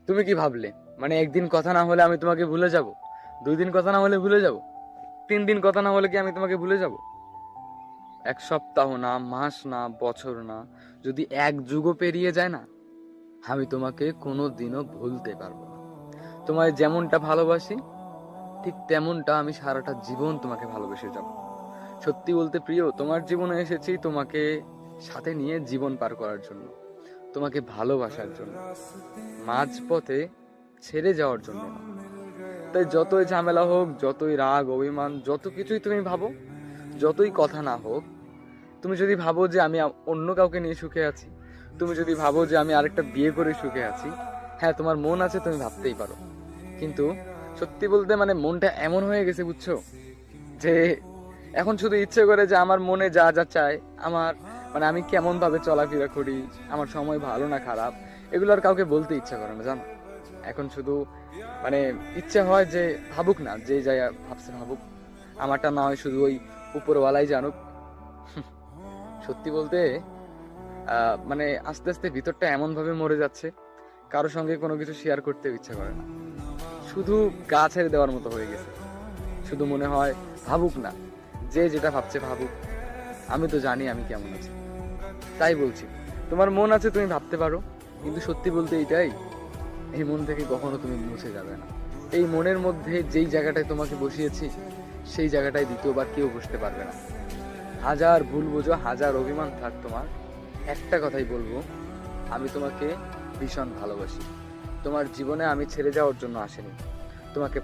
তুমি কি ভাবলে মানে একদিন কথা না হলে আমি তোমাকে ভুলে যাব? 2 দিন কথা না হলে ভুলে যাব? 3 দিন কথা না হলে কি আমি তোমাকে ভুলে যাব? 1 সপ্তাহ না, মাস না, বছর না, যদি 1 যুগও পেরিয়ে যায় না, আমি তোমাকে কোনোদিনও ভুলতে পারবো না। তোমায় যেমনটা ভালোবাসি ঠিক তেমনটা আমি সারাটা জীবন তোমাকে ভালোবেসে যাব। সত্যি বলতে প্রিয়, তোমার জীবনে এসেছি তোমাকে সাথে নিয়ে জীবন পার করার জন্য, তোমাকে ভালোবাসার জন্য, মাঝপথে ছেড়ে যাওয়ার জন্য না। তাই যতই ঝামেলা হোক, যতই রাগ অভিমান, যত কিছুই তুমি ভাবো, যতই কথা না হোক, তুমি যদি ভাবো যে আমি অন্য কাউকে নিয়ে সুখে আছি, তুমি যদি ভাবো যে আমি আরেকটা বিয়ে করে সুখে আছি, হ্যাঁ তোমার মন আছে, তুমি ভাবতেই পারো। কিন্তু সত্যি বলতে মানে মনটা এমন হয়ে গেছে বুঝছো, যে এখন শুধু ইচ্ছে করে যে আমার মনে যা যা চায়, আমার মানে আমি কেমন ভাবে চলাফেরা করি, আমার সময় ভালো না খারাপ, এগুলো আর কাউকে বলতে ইচ্ছা করে না জানো। এখন শুধু মানে ইচ্ছে হয় যে ভাবুক না, যে যাই ভাবছে ভাবুক, আমারটা না হয় শুধু ওই উপরওয়ালাই জানুক। সত্যি বলতে মানে আস্তে আস্তে ভিতরটা এমন ভাবে মরে যাচ্ছে, কারোর সঙ্গে কোনো কিছু শেয়ার করতে ইচ্ছা করে না, শুধু গা ছেড়ে দেওয়ার মতো হয়ে গেছে। শুধু মনে হয় ভাবুক না, যে যেটা ভাবছে ভাবুক, আমি তো জানি আমি কেমন আছি। তাই বলছি, তোমার মন আছে তুমি ভাবতে পারো, কিন্তু সত্যি বলতে এইটাই, এই মন থেকে কখনো তুমি মুছে যাবে না। এই মনের মধ্যে যেই জায়গাটায় তোমাকে বসিয়েছি, সেই জায়গাটায় দ্বিতীয়বার কেউ বসতে পারবে না। হাজার ভুল বোঝো, হাজার অভিমান থাক তোমার, একটা কথাই বলবো, আমি তোমাকে ভীষণ ভালোবাসি। তোমার জীবনে আমি ছেড়ে যাওয়ার জন্য আসিনি, তোমাকে